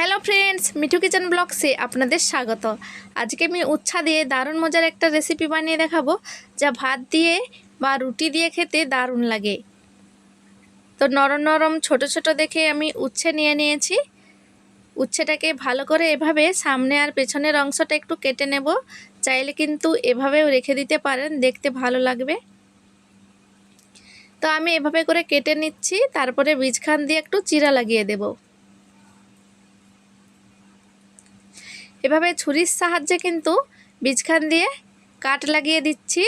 Hello friends, Mithu kitchen ব্লগসে আপনাদের স্বাগত। আজকে আমি উচ্ছা দিয়ে দারুণ মজার একটা রেসিপি বানিয়ে দেখাবো, যা ভাত দিয়ে বা রুটি দিয়ে খেতে দারুণ লাগে। তো নরম নরম ছোট ছোট দেখে আমি উচ্ছে নিয়ে নিয়েছি। উচ্ছেটাকে ভালো করে এভাবে সামনে আর পেছনের অংশটা একটু কেটে নেব। চাইলে কিন্তু এভাবেও রেখে দিতে পারেন, দেখতে ভালো লাগবে। তো আমি এভাবে করে কেটে নিচ্ছি, তারপরে বীজখান দিয়ে একটু চিরা লাগিয়ে দেব। এভাবে ছুরির সাহায্যে কিন্তু বীজখান দিয়ে কাট লাগিয়ে দিচ্ছি,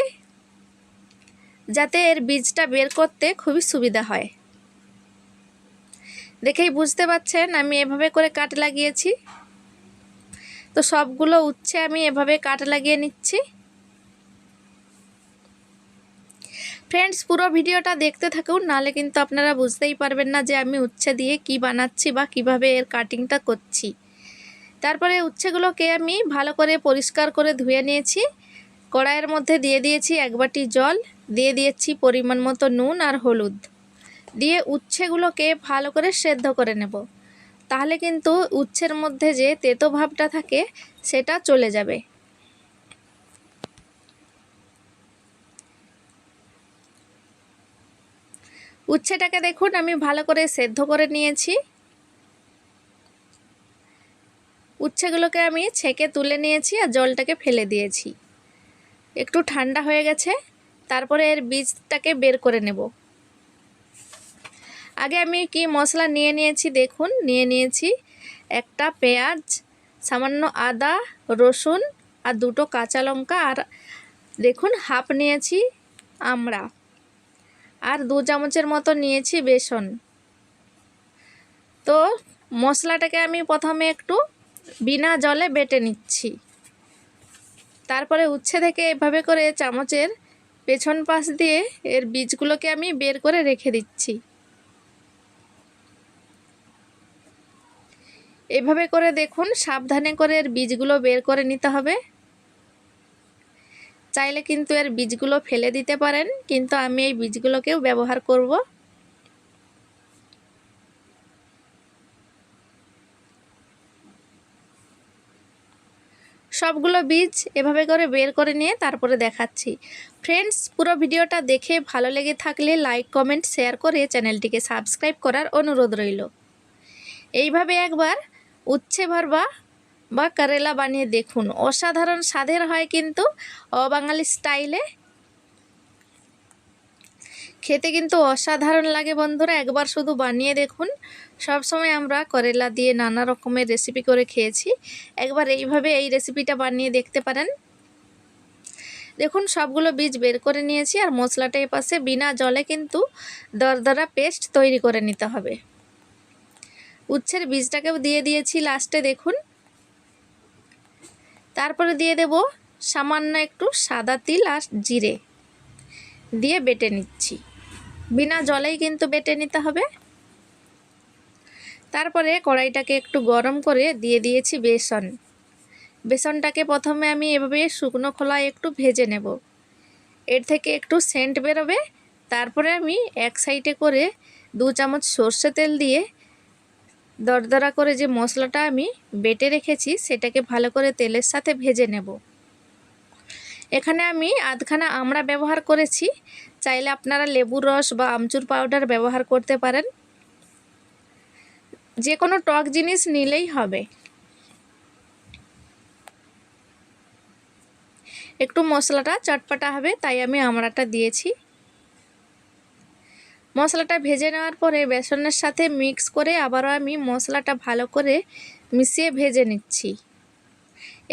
যাতে এর বীজটা বের করতে খুবই সুবিধা হয়। দেখেই বুঝতে পারছেন আমি এভাবে করে কাট লাগিয়েছি। তো সবগুলো উচ্ছে আমি এভাবে কাট লাগিয়ে নিচ্ছি। ফ্রেন্ডস, পুরো ভিডিওটা দেখতে থাকুন, নাহলে কিন্তু আপনারা বুঝতেই পারবেন না যে আমি উচ্ছে দিয়ে কি বানাচ্ছি বা কিভাবে এর কাটিংটা করছি। তারপরে উচ্ছেগুলোকে আমি ভালো করে পরিষ্কার করে ধুয়ে নিয়েছি। কড়াইয়ের মধ্যে দিয়ে দিয়েছি 1 বাটি জল, দিয়ে দিয়েছি পরিমাণ মতো নুন আর হলুদ, দিয়ে উচ্ছেগুলোকে ভালো করে সেদ্ধ করে নেব। তাহলে কিন্তু উচ্ছের মধ্যে যে তেতো ভাবটা থাকে সেটা চলে যাবে। উচ্ছেটাকে দেখুন আমি ভালো করে সেদ্ধ করে নিয়েছি। উচ্ছেগুলোকে আমি ছেঁকে তুলে নিয়েছি আর জলটাকে ফেলে দিয়েছি। একটু ঠান্ডা হয়ে গেছে, তারপরে এর বীজটাকে বের করে নেব। আগে আমি কি মশলা নিয়ে নিয়েছি দেখুন। নিয়ে নিয়েছি একটা পেঁয়াজ, সামান্য আদা, রসুন আর 2টো কাঁচা লঙ্কা, আর দেখুন হাফ নিয়েছি আমড়া, আর 2 চামচের মতো নিয়েছি বেসন। তো মশলাটাকে আমি প্রথমে একটু বিনা জলে বেটে নিচ্ছি। তারপরে উচ্ছে থেকে এভাবে করে চামচের পেছন পাশ দিয়ে এর বীজগুলোকে আমি বের করে রেখে দিচ্ছি। এভাবে করে দেখুন সাবধানে করে এর বীজগুলো বের করে নিতে হবে। চাইলে কিন্তু এর বীজগুলো ফেলে দিতে পারেন, কিন্তু আমি এই বীজগুলোকেও ব্যবহার করব। সবগুলো বীজ এভাবে করে বের করে নিয়ে তারপরে দেখাচ্ছি। ফ্রেন্ডস, পুরো ভিডিওটা দেখে ভালো লেগে থাকলে লাইক, কমেন্ট, শেয়ার করে চ্যানেলটিকে সাবস্ক্রাইব করার অনুরোধ রইল। এইভাবে একবার উচ্ছে ভরবা বা করেলা বানিয়ে দেখুন, অসাধারণ স্বাদের হয় কিন্তু অবাঙালি স্টাইলে। খেতে কিন্তু অসাধারণ লাগে বন্ধুরা, একবার শুধু বানিয়ে দেখুন। সব সময় আমরা করেলা দিয়ে নানা রকমের রেসিপি করে খেয়েছি, একবার এইভাবে এই রেসিপিটা বানিয়ে দেখতে পারেন। দেখুন সবগুলো বীজ বের করে নিয়েছি, আর মশলাটা এপাশে বিনা জলে কিন্তু দরদরা পেস্ট তৈরি করে নিতে হবে। উচ্ছের বীজটাকেও দিয়ে দিয়েছি লাস্টে দেখুন। তারপরে দিয়ে দেব সামান্য একটু সাদা তিল আর জিরে, দিয়ে বেটে নিচ্ছি। বিনা জলেই কিন্তু বেটে নিতে হবে। তারপরে কড়াইটাকে একটু গরম করে দিয়ে দিয়েছি বেসন। বেসনটাকে প্রথমে আমি এভাবে শুকনো খোলায় একটু ভেজে নেব, এর থেকে একটু সেন্ট বেরোবে। তারপরে আমি এক সাইডে করে 2 চামচ সর্ষে তেল দিয়ে দরদরা করে যে মশলাটা আমি বেটে রেখেছি সেটাকে ভালো করে তেলের সাথে ভেজে নেব। এখানে আমি আধখানা আমড়া ব্যবহার করেছি, চাইলে আপনারা লেবুর রস বা আমচুর পাউডার ব্যবহার করতে পারেন। যে কোনো টক জিনিস নিলেই হবে। একটু মশলাটা চটপটা হবে তাই আমি আমড়াটা দিয়েছি। মশলাটা ভেজে নেওয়ার পরে বেসনের সাথে মিক্স করে আবারও আমি মশলাটা ভালো করে মিশিয়ে ভেজে নিচ্ছি।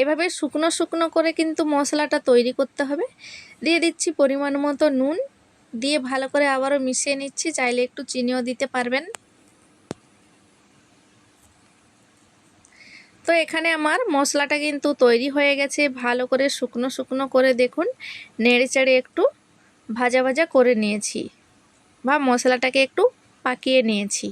এভাবে শুকনো শুকনো করে কিন্তু মশলাটা তৈরি করতে হবে। দিয়ে দিচ্ছি পরিমাণ মতো নুন, দিয়ে ভালো করে আবারও মিশিয়ে নিচ্ছি। চাইলে একটু চিনিও দিতে পারবেন। তো এখানে আমার মশলাটা কিন্তু তৈরি হয়ে গেছে। ভালো করে শুকনো শুকনো করে দেখুন নেড়ে চেড়ে একটু ভাজা ভাজা করে নিয়েছি, বা মশলাটাকে একটু পাকিয়ে নিয়েছি।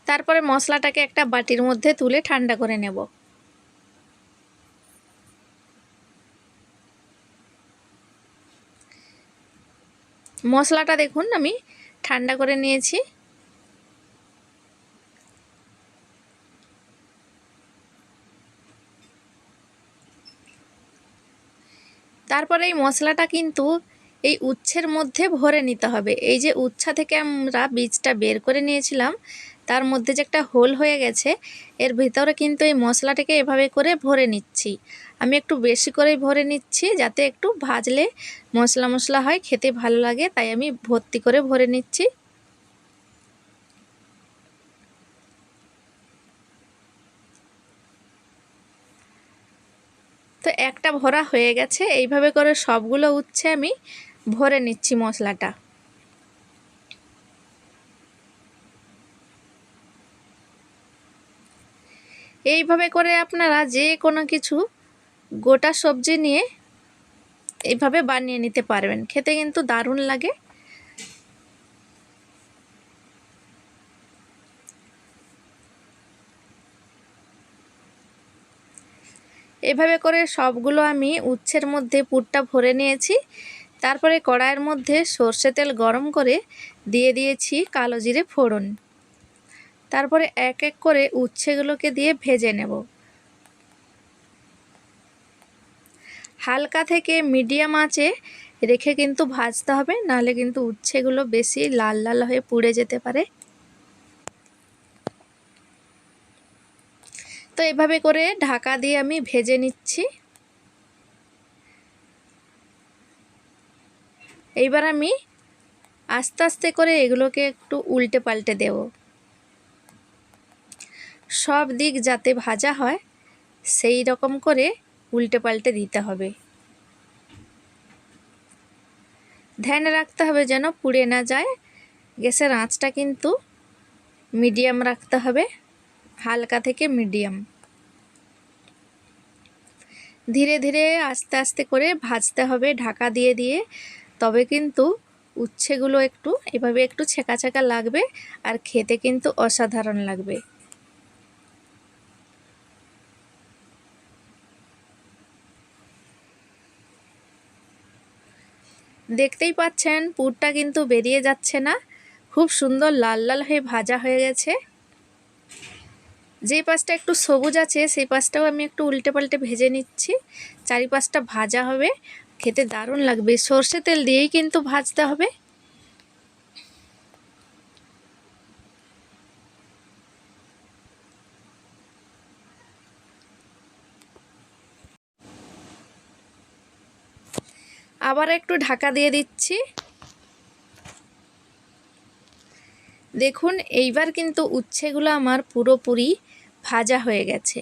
তারপরে মশলাটাকে একটা বাটির মধ্যে তুলে ঠান্ডা করে নেব। মশলাটা দেখুন আমি ঠান্ডা করে নিয়েছি। তারপরে এই মশলাটা কিন্তু এই উচ্ছের মধ্যে ভরে নিতে হবে। এই যে উচ্ছা থেকে আমরা বীজটা বের করে নিয়েছিলাম, তার মধ্যে যে একটা হোল হয়ে গেছে, এর ভিতরে কিন্তু এই মশলাটাকে এভাবে করে ভরে নিচ্ছি। আমি একটু বেশি করেই ভরে নিচ্ছি, যাতে একটু ভাজলে মশলা মশলা হয়, খেতে ভালো লাগে, তাই আমি ভর্তি করে ভরে নিচ্ছি। তো একটা ভরা হয়ে গেছে। এইভাবে করে সবগুলো উচ্ছে আমি ভরে নিচ্ছি মশলাটা। এইভাবে করে আপনারা যে কোনো কিছু গোটা সবজি নিয়ে এইভাবে বানিয়ে নিতে পারবেন, খেতে কিন্তু দারুণ লাগে। এভাবে করে সবগুলো আমি উচ্ছের মধ্যে পুরটা ভরে নিয়েছি। তারপরে কড়াইয়ের মধ্যে সর্ষে তেল গরম করে দিয়ে দিয়েছি কালো জিরে ফোড়ন। তারপরে এক এক করে উচ্ছেগুলোকে দিয়ে ভেজে নেব। হালকা থেকে মিডিয়াম আঁচে রেখে কিন্তু ভাজতে হবে, নাহলে কিন্তু উচ্ছেগুলো বেশি লাল লাল হয়ে পুড়ে যেতে পারে। তো এভাবে করে ঢাকা দিয়ে আমি ভেজে নিচ্ছি। এইবার আমি আস্তে আস্তে করে এগুলোকে একটু উল্টে পাল্টে দেব, সব দিক যাতে ভাজা হয় সেই রকম করে উল্টে পাল্টে দিতে হবে। ধ্যান রাখতে হবে যেন পুড়ে না যায়। গ্যাসের আঁচটা কিন্তু মিডিয়াম রাখতে হবে, হালকা থেকে মিডিয়াম। ধীরে ধীরে আস্তে আস্তে করে ভাজতে হবে ঢাকা দিয়ে দিয়ে, তবে কিন্তু উচ্ছেগুলো একটু এভাবে একটু ছেঁকা ছেঁকা লাগবে, আর খেতে কিন্তু অসাধারণ লাগবে। দেখতেই পাচ্ছেন পুরটা কিন্তু বেরিয়ে যাচ্ছে না, খুব সুন্দর লাল লাল হয়ে ভাজা হয়ে গেছে। যেই পাশটা একটু সবুজ আছে সেই পাশটাও আমি একটু উল্টে পাল্টে ভেজে নিচ্ছি। চারিপাশটা ভাজা হবে, খেতে দারুণ লাগবে। সর্ষে তেল দিয়েই কিন্তু ভাজতে হবে। আবার একটু ঢাকা দিয়ে দিচ্ছি। দেখুন এইবার কিন্তু উচ্ছেগুলো আমার পুরোপুরি ভাজা হয়ে গেছে।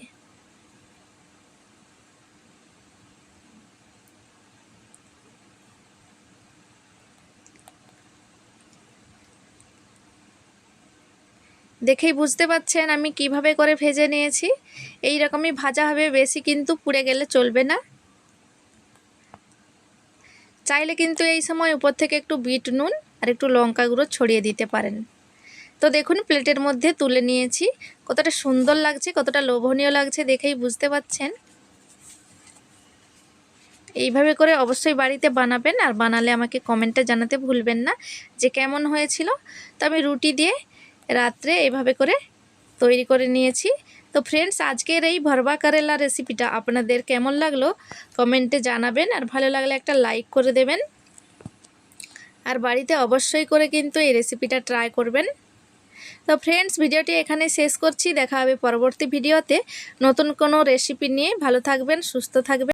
দেখেই বুঝতে পাচ্ছেন আমি কিভাবে করে ভেজে নিয়েছি। এই রকমই ভাজা হবে, বেশি কিন্তু পুড়ে গেলে চলবে না। চাইলে কিন্তু এই সময় উপর থেকে একটু বিট নুন আর একটু লঙ্কা গুঁড়ো ছড়িয়ে দিতে পারেন। তো দেখুন প্লেটের মধ্যে তুলে নিয়েছি। কতটা সুন্দর লাগছে, কতটা লোভনীয় লাগছে দেখেই বুঝতে পাচ্ছেন। এইভাবে করে অবশ্যই বাড়িতে বানাবেন, আর বানালে আমাকে কমেন্টে জানাতে ভুলবেন না যে কেমন হয়েছিল। তো আমি রুটি দিয়ে রাত্রে এভাবে করে তৈরি করে নিয়েছি। তো ফ্রেন্ডস, আজকের এই ভরবা কারেলা রেসিপিটা আপনাদের কেমন লাগলো কমেন্টে জানাবেন, আর ভালো লাগলে একটা লাইক করে দেবেন, আর বাড়িতে অবশ্যই করে কিন্তু এই রেসিপিটা ট্রাই করবেন। তো ফ্রেন্ডস, ভিডিওটি এখানে শেষ করছি। দেখা হবে পরবর্তী ভিডিওতে নতুন কোনো রেসিপি নিয়ে। ভালো থাকবেন, সুস্থ থাকবেন।